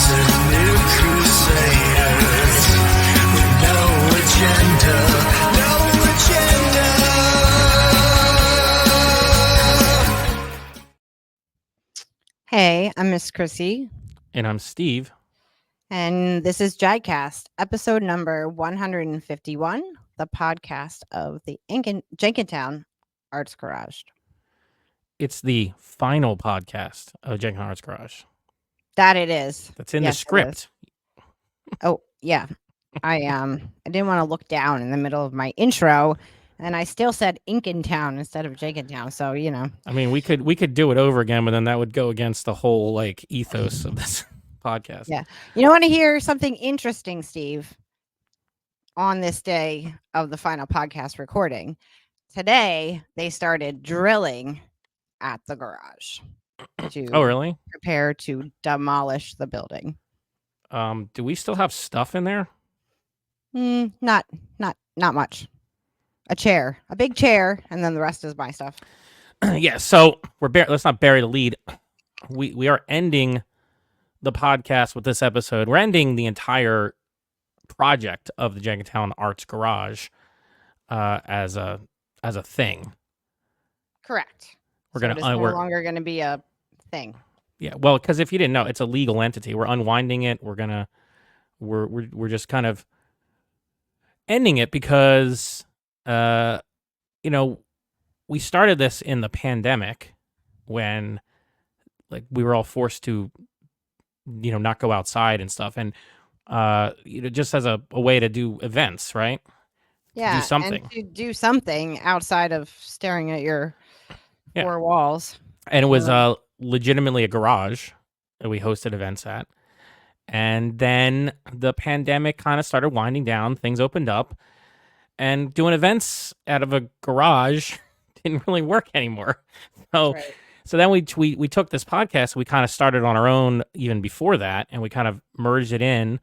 Hey, I'm Miss Chrissie. And I'm Steve. And this is JAGcast, episode number 151, the podcast of the Jenkintown Arts Garage. It's the final podcast of Jenkintown Arts Garage. That it is. That's in the script. Oh, yeah. I didn't want to look down in the middle of my intro, and I still said Inkentown instead of Jenkintown. So, you know. I mean, we could do it over again, but then that would go against the whole like ethos of this podcast. Yeah. You want to hear something interesting, Steve? On this day of the final podcast recording, today they started drilling at the garage to really? prepare to demolish the building. Do we still have stuff in there? Not much. A big chair, and then the rest is my stuff. Yeah, so let's not bury the lead. We are ending the podcast with this episode. We're ending the entire project of the Jenkintown Arts Garage as a thing. Correct. We're no longer going to be a thing. Yeah, well, because if you didn't know, it's a legal entity. We're unwinding it. We're just kind of ending it because we started this in the pandemic when like we were all forced to not go outside and stuff, and just as a way to do events, right? Yeah, to do something. And to do something outside of staring at your four walls. And it was legitimately a garage that we hosted events at. And then the pandemic kind of started winding down. Things opened up. And doing events out of a garage didn't really work anymore. So then we took this podcast. We kind of started on our own even before that. And we kind of merged it in.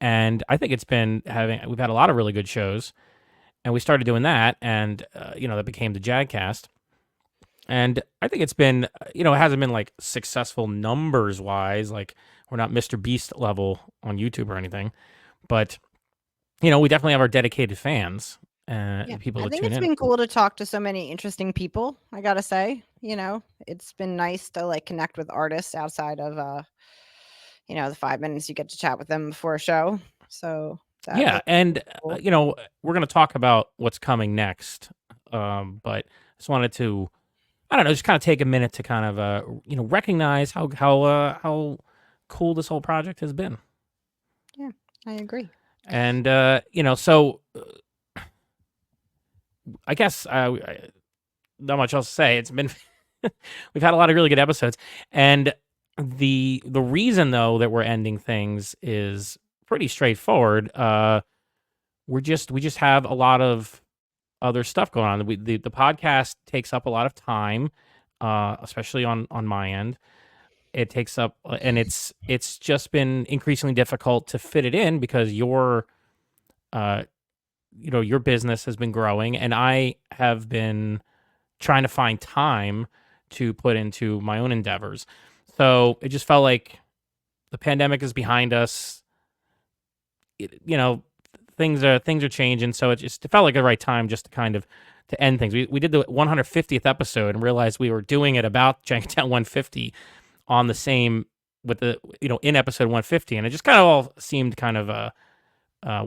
And I think we've had a lot of really good shows. And we started doing that. And, that became the JAGcast. And I think it's been, it hasn't been like successful numbers wise. Like we're not Mr. Beast level on YouTube or anything, but we definitely have our dedicated fans and people that tune in. I think it's been cool to talk to so many interesting people. I got to say, it's been nice to like connect with artists outside of, the 5 minutes you get to chat with them before a show. So and cool. We're going to talk about what's coming next. But I just wanted to, I don't know, just kind of take a minute to kind of, recognize how cool this whole project has been. Yeah, I agree. And, so I guess not much else to say. It's been, we've had a lot of really good episodes. And the reason, though, that we're ending things is pretty straightforward. We just have a lot of other stuff going on. The podcast takes up a lot of time, especially on my end. It takes up, and it's just been increasingly difficult to fit it in because your business has been growing, and I have been trying to find time to put into my own endeavors. So it just felt like the pandemic is behind us. Things are changing, so it felt like the right time just to kind of to end things. We did the 150th episode and realized we were doing it about Jenkintown 150 on the same with the in episode 150, and it just kind of all seemed kind of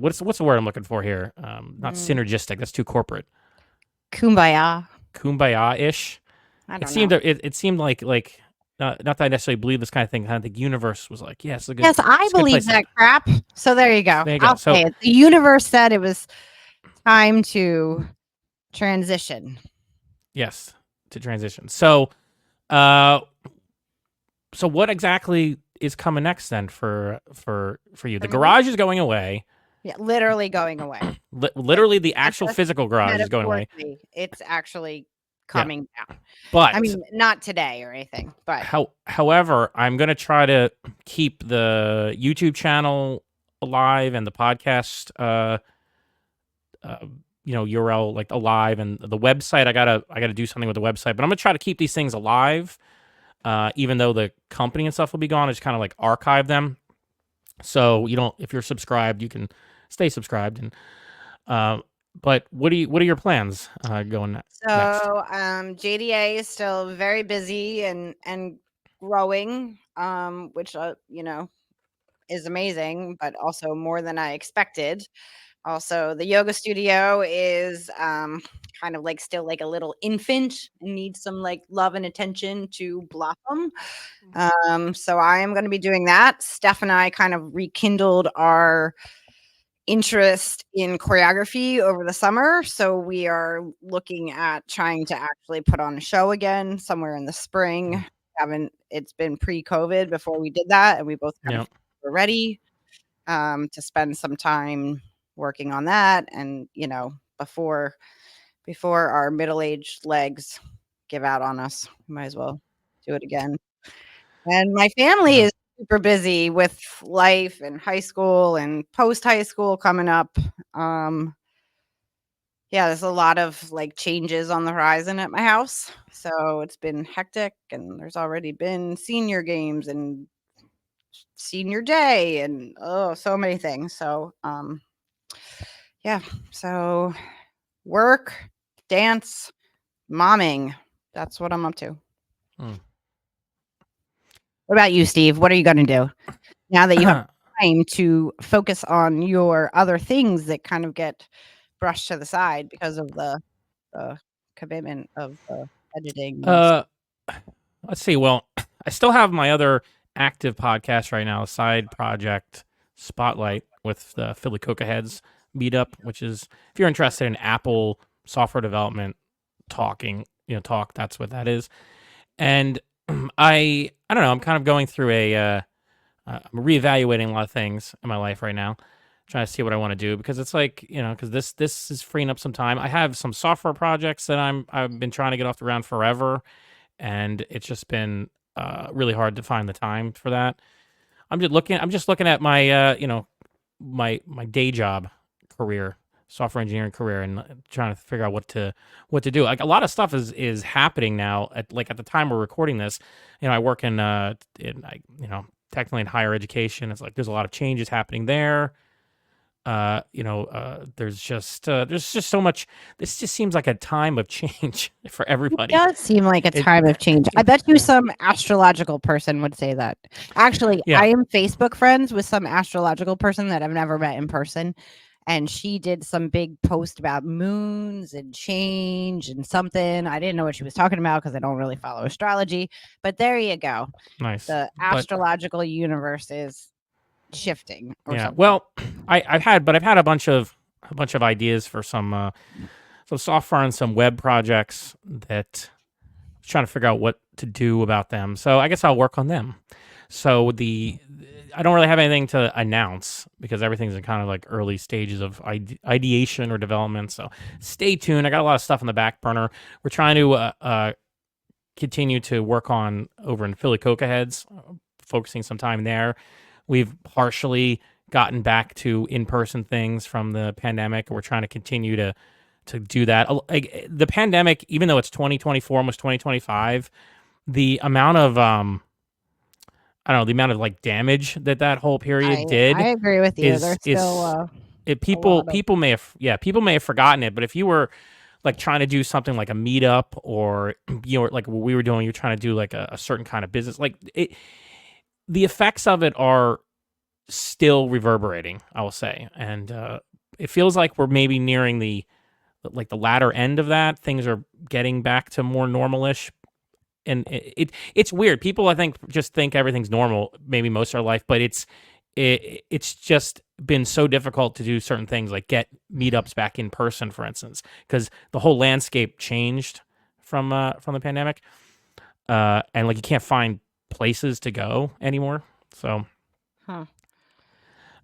what's the word I'm looking for here? Not synergistic. That's too corporate. Kumbaya-ish. It seemed like not that I necessarily believe this kind of thing. Kind of the universe was like, yes, I believe that crap. So there you go. There you go. So the universe said it was time to transition. Yes, to transition. So, what exactly is coming next then for you? The garage is going away. Yeah, literally going away. Literally, the actual physical garage is going away. It's actually coming down. But I mean, not today or anything. But however, I'm going to try to keep the YouTube channel alive and the podcast, URL like alive, and the website. I gotta do something with the website. But I'm gonna try to keep these things alive, even though the company and stuff will be gone. I just kind of like archive them So you don't, if you're subscribed, you can stay subscribed. And but what are your plans going next? So JDA is still very busy and growing, which is amazing, but also more than I expected. Also, the yoga studio is kind of like still like a little infant and needs some like love and attention to blossom. So I am going to be doing that. Steph and I kind of rekindled our interest in choreography over the summer. So we are looking at trying to actually put on a show again somewhere in the spring. It's been pre-COVID before we did that, and we both kind of Yeah. were ready to spend some time working on that. And before our middle-aged legs give out on us, we might as well do it again. And my family Yeah. is super busy with life and high school and post high school coming up. Yeah, there's a lot of like changes on the horizon at my house. So it's been hectic, and there's already been senior games and senior day and so many things. So yeah, so work, dance, momming. That's what I'm up to. Mm. What about you, Steve? What are you going to do now that you have time to focus on your other things that kind of get brushed to the side because of the commitment of editing and stuff? Let's see. Well, I still have my other active podcast right now, a side project, Spotlight, with the Philly Coca Heads meetup, which is, if you're interested in Apple software development talk, that's what that is. And I don't know, I'm kind of going through I'm reevaluating a lot of things in my life right now, trying to see what I want to do, because it's like, because this is freeing up some time. I have some software projects that I've been trying to get off the ground forever, and it's just been really hard to find the time for that. I'm just looking at my my day job career, software engineering career, and trying to figure out what to do. Like, a lot of stuff is happening now at the time we're recording this. I work technically in higher education. It's like there's a lot of changes happening there. There's just so much. This just seems like a time of change for It everybody. does seem like a time of change. I bet you some astrological person would say that. Actually, Yeah. I am Facebook friends with some astrological person that I've never met in person. And she did some big post about moons and change and something. I didn't know what she was talking about because I don't really follow astrology. But there you go. Nice. The But astrological universe is shifting or yeah, something. well, I've had a bunch of ideas for some software and some web projects that I was trying to figure out what to do about them. So I guess I'll work on them. So I don't really have anything to announce because everything's in kind of like early stages of ideation or development. So stay tuned. I got a lot of stuff in the back burner. We're trying to continue to work on over in Philly Coca Heads, focusing some time there. We've partially gotten back to in-person things from the pandemic. We're trying to continue to do that. Like, the pandemic, even though it's 2024, almost 2025, the amount of I don't know, the amount of like damage that whole period did I agree with you. is There's still people may have forgotten it, but if you were like trying to do something like a meetup, or like what we were doing, you're trying to do like a certain kind of business, like the effects of it are still reverberating, I will say. And it feels like we're maybe nearing the latter end of that. Things are getting back to more normalish. And it's weird. People, I think, just think everything's normal maybe most of our life, but it's just been so difficult to do certain things, like get meetups back in person, for instance, because the whole landscape changed from the pandemic, and like you can't find places to go anymore. So,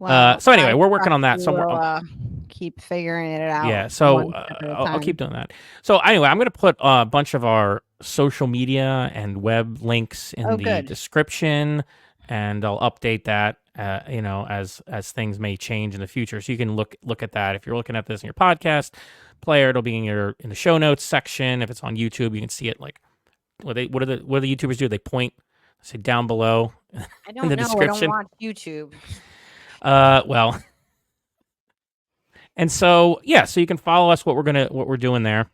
well, so anyway, I we're working trust on that. you So will keep figuring it out. yeah, so one step at a I'll keep time. doing that. So anyway, I'm going to put a bunch of our social media and web links in Oh, the good. description, and I'll update that, as things may change in the future. So you can look at that. If you're looking at this in your podcast player, it'll be in the show notes section. If it's on YouTube, you can see it. Like, what do the YouTubers do? They point, say down below I in don't the know. I don't description. watch YouTube. Well, and so yeah, so you can follow us what we're doing there.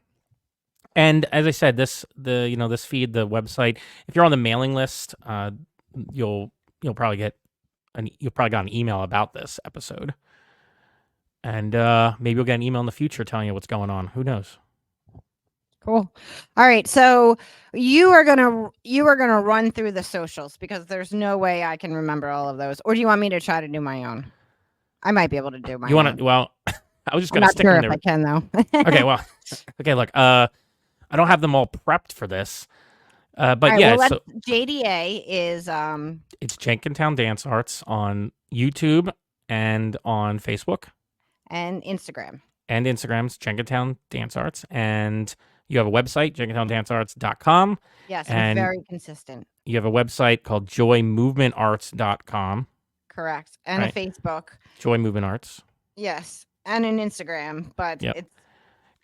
And as I said, this feed, the website, if you're on the mailing list, you'll probably get you'll probably got an email about this episode. And maybe you'll get an email in the future telling you what's going on. Who knows? Cool. All right. So you are gonna run through the socials because there's no way I can remember all of those. Or do you want me to try to do my own? I might be able to do my You want own. to? Well, I was just I'm gonna not stick sure them if there. I can though. Okay. Well. Okay. Look. I don't have them all prepped for this. But all right, yeah. well, So JDA is it's Jenkintown Dance Arts on YouTube and on Facebook and Instagram. and Instagram's Jenkintown Dance Arts, and you have a website, jenkintowndancearts.com. Yes, I'm and very consistent. you have a website called joymovementarts.com. Correct. And Right. a Facebook. Joy Movement Arts. Yes. And an Instagram, but Yep. it's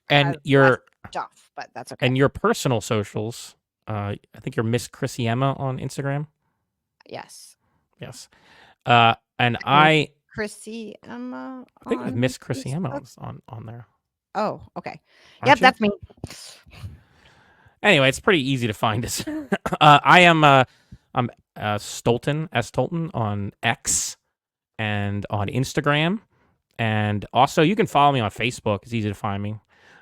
And less your stuff, but that's okay. and your personal socials, I think you're Miss Chrissie Emma on Instagram. Yes. Yes. And I Chrissie Emma. think on Miss Chrissie Emma Facebook? on there. Oh, okay. Aren't Yep, you? that's me. Anyway, it's pretty easy to find us. I'm Stolten, S Stolten on X and on Instagram. And also you can follow me on Facebook. It's easy to find me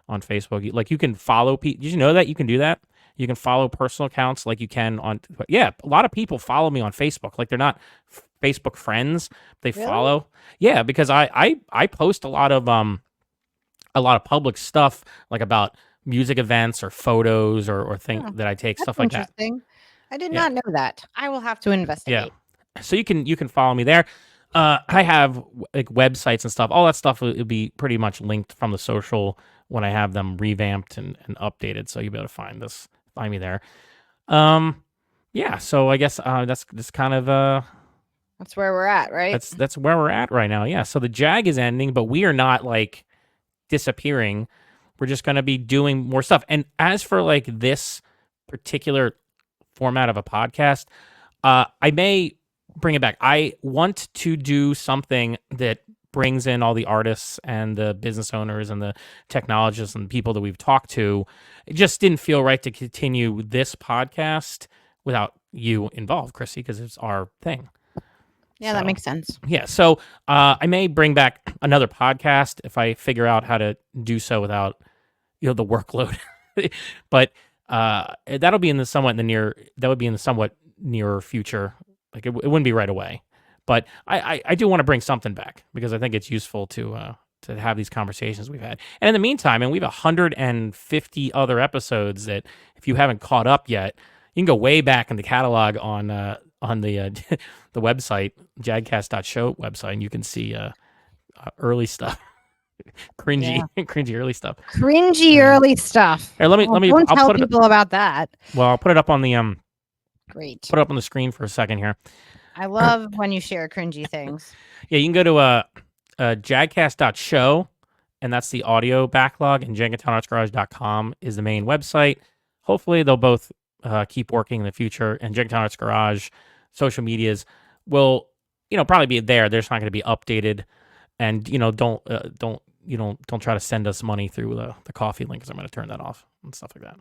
on Facebook. You can follow people. Did you know that you can do that? You can follow personal accounts like you can on. Yeah, a lot of people follow me on Facebook. Like they're not Facebook friends. They Really? follow. Yeah, because I post a lot of public stuff like about music events or photos or things that I take, That's stuff like that. interesting. I did Yeah. not know that. I will have to investigate. Yeah. So you can follow me there. I have like websites and stuff. All that stuff will be pretty much linked from the social when I have them revamped and updated. So you'll be able to find me there. Yeah. So I guess that's kind of That's where we're at, right? that's where we're at right now. Yeah. So the JAG is ending, but we are not like disappearing. We're just going to be doing more stuff. And as for like this particular format of a podcast, I may bring it back. I want to do something that brings in all the artists and the business owners and the technologists and people that we've talked to. It just didn't feel right to continue this podcast without you involved, Chrissy, because it's our thing. Yeah, that makes sense. Yeah, so I may bring back another podcast if I figure out how to do so without the workload. But that'll be in the somewhat nearer future. Like it wouldn't be right away. But I do want to bring something back because I think it's useful to have these conversations we've had. And in the meantime, we have 150 other episodes that if you haven't caught up yet, you can go way back in the catalog on the the website, jagcast.show website, and you can see early stuff. Cringy early stuff. Cringy early stuff. Here, let me Don't I'll tell put people about that. Well, I'll put it up on the Great. Put it up on the screen for a second here. I love when you share cringy things. Yeah, you can go to jagcast.show, and that's the audio backlog, and JenkintownArtsGarage.com is the main website. Hopefully, they'll both keep working in the future, and Jenkintown Arts Garage social medias will, probably be there. They're just not going to be updated, and don't try to send us money through the coffee link because I'm going to turn that off and stuff like that.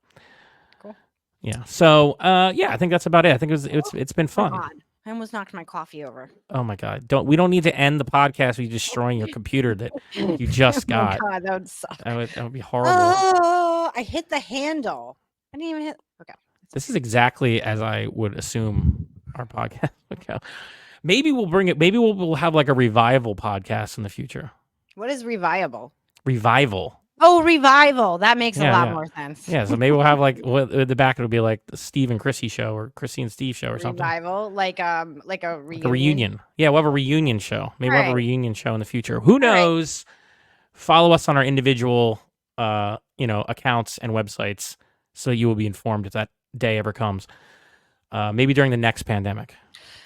Cool. Yeah. So yeah, I think that's about it. I think it's been fun. God. I almost knocked my coffee over. Oh my God! We don't need to end the podcast with you destroying your computer that you just got. Oh my God, that would suck. That would be horrible. Oh, I hit the handle. I didn't even hit. Okay. This is exactly as I would assume our podcast would go. Maybe we'll bring it. Maybe we'll have like a revival podcast in the future. What is revival? Revival. Oh, revival. That makes a lot more sense. Yeah, so maybe we'll have like at the back it'll be like the Steve and Chrissie show or Chrissie and Steve show or something. Revival, like a reunion. Like a reunion. Yeah, we'll have a reunion show. Maybe we'll have a Right. reunion show in the future. Who knows? Follow us on our individual accounts and websites so you will be informed if that day ever comes. Maybe during the next pandemic.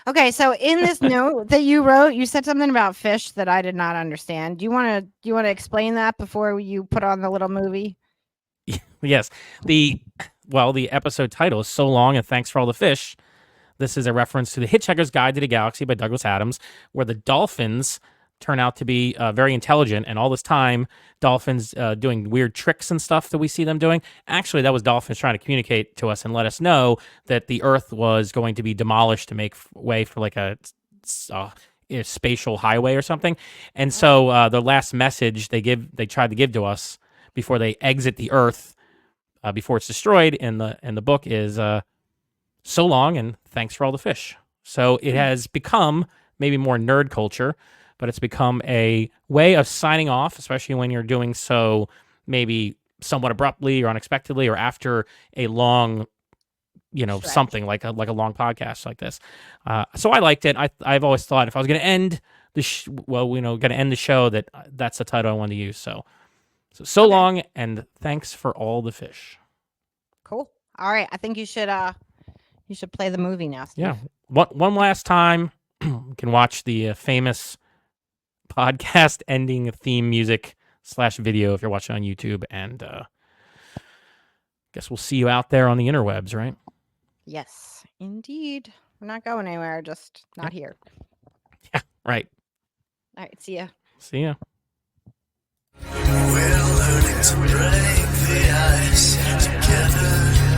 Okay, so in this note that you wrote, you said something about fish that I did not understand. Do you want to explain that before you put on the little movie? Yes. The episode title is So Long and Thanks for All the Fish. this is a reference to The Hitchhiker's Guide to the Galaxy by Douglas Adams, where the dolphins turn out to be very intelligent, and all this time, dolphins doing weird tricks and stuff that we see them doing. Actually, that was dolphins trying to communicate to us and let us know that the Earth was going to be demolished to make way for like a spatial highway or something. And so the last message they tried to give to us before they exit the Earth, before it's destroyed in the book, is so long and thanks for all the fish. So it has become maybe more nerd culture, but it's become a way of signing off, especially when you're doing so maybe somewhat abruptly or unexpectedly or after a long, something like a long podcast like this. So I liked it. I've always thought if I was going to end going to end the show, that's the title I wanted to use. So okay. Long and thanks for all the fish. Cool. All right. I think you should play the movie now, Steve. Yeah. One last time, you can watch the famous podcast ending theme music / video if you're watching on YouTube, and guess we'll see you out there on the interwebs, right? Yes, indeed. We're not going anywhere, just not here. Yeah, right. All right, see ya. See ya. We're learning to break the ice together.